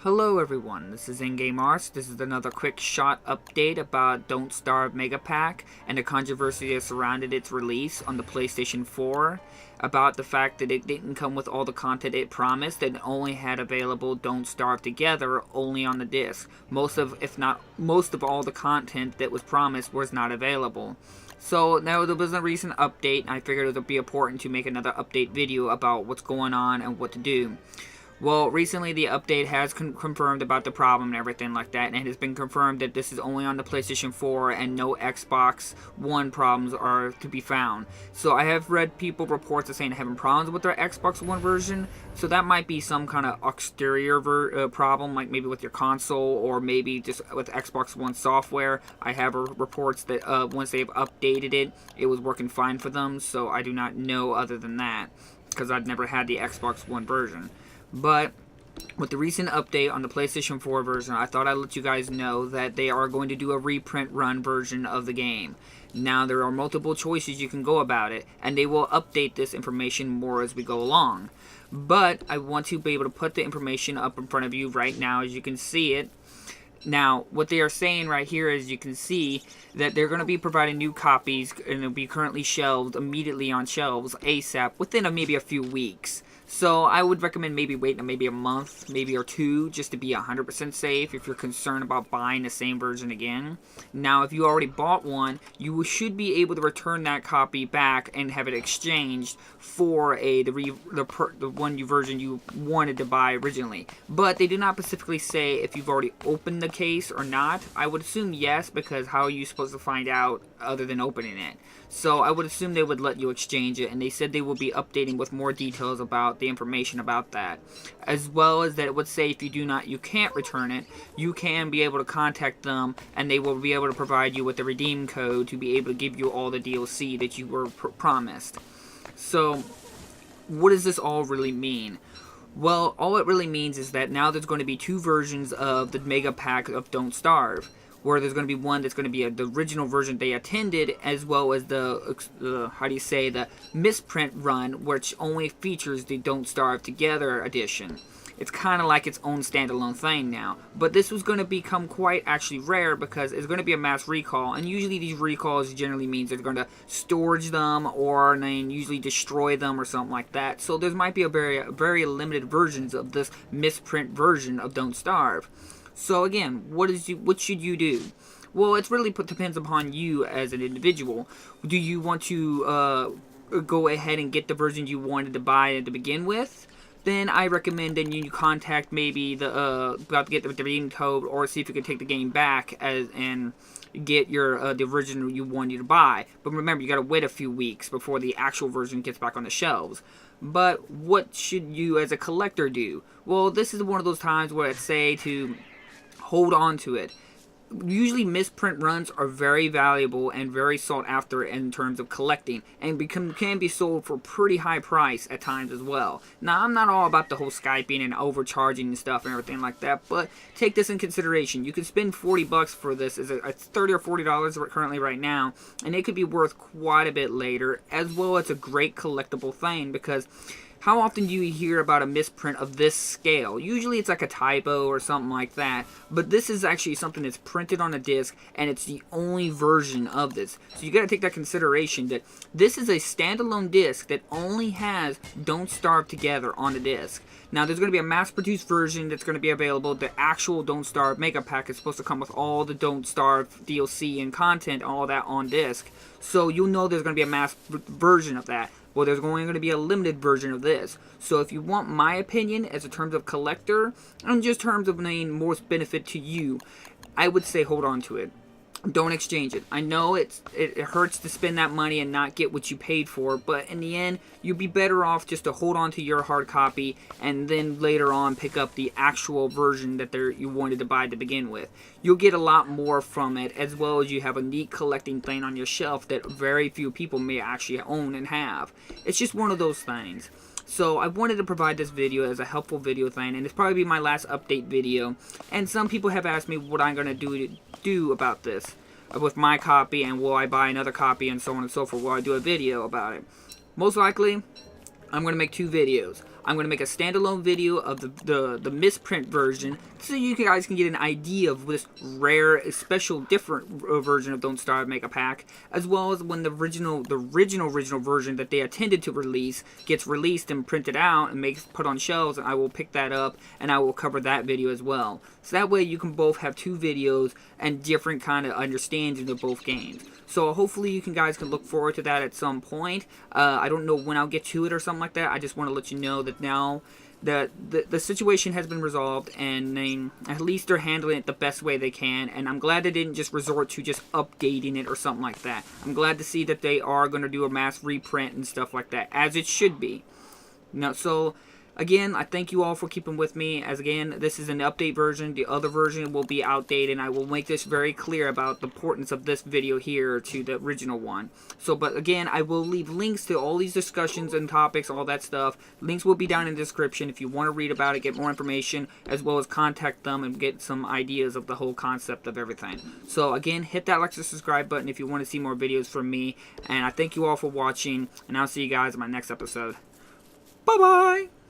Hello everyone, this is In-Game Arts. This is another quick shot update about Don't Starve Mega Pack and the controversy that surrounded its release on the PlayStation 4, about the fact that it didn't come with all the content it promised and only had available Don't Starve Together only on the disc. Most of all the content that was promised was not available. So now there was a recent update, and I figured it would be important to make another update video about what's going on and what to do. Well, recently the update has confirmed about the problem and everything like that, and it has been confirmed that this is only on the PlayStation 4 and no Xbox One problems are to be found. So I have read reports of saying they're having problems with their Xbox One version, so that might be some kind of exterior problem, like maybe with your console or maybe just with Xbox One software. I have reports that once they've updated it, it was working fine for them, so I do not know other than that, because I've never had the Xbox One version. But with the recent update on the PlayStation 4 version, I thought I'd let you guys know that they are going to do a reprint run version of the game. Now, there are multiple choices you can go about it, and they will update this information more as we go along. But I want to be able to put the information up in front of you right now as you can see it. Now, what they are saying right here is you can see that they're going to be providing new copies, and they'll be currently shelved immediately on shelves ASAP within maybe a few weeks. So I would recommend maybe waiting maybe a month, maybe or two, just to be 100% safe if you're concerned about buying the same version again. Now, if you already bought one, you should be able to return that copy back and have it exchanged for the one version you wanted to buy originally. But they do not specifically say if you've already opened the case or not. I would assume yes, because how are you supposed to find out other than opening it? So I would assume they would let you exchange it, and they said they will be updating with more details about the information about that, as well as that it would say if you can't return it, you can be able to contact them, and they will be able to provide you with the redeem code to be able to give you all the DLC that you were promised. So what does this all really mean? Well, all it really means is that now there's going to be two versions of the Mega Pack of Don't Starve, where there's going to be one that's going to be the original version they attended, as well as the misprint run, which only features the Don't Starve Together edition. It's kind of like its own standalone thing now. But this was going to become quite actually rare because it's going to be a mass recall, and usually these recalls generally means they're going to storage them or then usually destroy them or something like that. So there might be a very limited versions of this misprint version of Don't Starve. So again, what should you do? Well, it really depends upon you as an individual. Do you want to go ahead and get the version you wanted to buy to begin with? Then I recommend that you contact maybe about to get the redeem code, or see if you can take the game back and get your the original you wanted to buy. But remember, you got to wait a few weeks before the actual version gets back on the shelves. But what should you as a collector do? Well, this is one of those times where I'd say to hold on to it. Usually misprint runs are very valuable and very sought after in terms of collecting, and can be sold for pretty high price at times as well. Now, I'm not all about the whole Skyping and overcharging and stuff and everything like that, but take this in consideration. You can spend $40 for this. It's $30 or $40 currently right now, and it could be worth quite a bit later, as well as a great collectible thing, because how often do you hear about a misprint of this scale? Usually it's like a typo or something like that, but this is actually something that's printed on a disc, and it's the only version of this. So you gotta take that consideration that this is a standalone disc that only has Don't Starve Together on the disc. Now, there's going to be a mass-produced version that's going to be available. The actual Don't Starve Mega Pack is supposed to come with all the Don't Starve DLC and content, all that on disc. So you'll know there's going to be a mass version of that. Well, there's only going to be a limited version of this. So if you want my opinion as a terms of collector, and just terms of most benefit to you, I would say hold on to it. Don't exchange it. I know it hurts to spend that money and not get what you paid for, but in the end, you'd be better off just to hold on to your hard copy and then later on pick up the actual version that you wanted to buy to begin with. You'll get a lot more from it, as well as you have a neat collecting thing on your shelf that very few people may actually own and have. It's just one of those things. So I wanted to provide this video as a helpful video thing, and it's probably be my last update video. And some people have asked me what I'm going to do about this with my copy, and will I buy another copy, and so on and so forth. Will I do a video about it? Most likely, I'm going to make two videos. I'm going to make a standalone video of the misprint version so you guys can get an idea of this rare, special, different version of Don't Starve Mega Pack, as well as when the original version that they intended to release gets released and printed out and put on shelves, and I will pick that up and I will cover that video as well. So that way you can both have two videos and different kind of understanding of both games. So hopefully you guys can look forward to that at some point. I don't know when I'll get to it or something like that. I just want to let you know that now that the situation has been resolved, and at least they're handling it the best way they can, and I'm glad they didn't just resort to just updating it or something like that. I'm glad to see that they are going to do a mass reprint and stuff like that, as it should be. So again, I thank you all for keeping with me, as again, this is an update version. The other version will be outdated, and I will make this very clear about the importance of this video here to the original one. So, but again, I will leave links to all these discussions and topics, all that stuff. Links will be down in the description if you want to read about it, get more information, as well as contact them and get some ideas of the whole concept of everything. So again, hit that like and subscribe button if you want to see more videos from me, and I thank you all for watching, and I'll see you guys in my next episode. Bye-bye!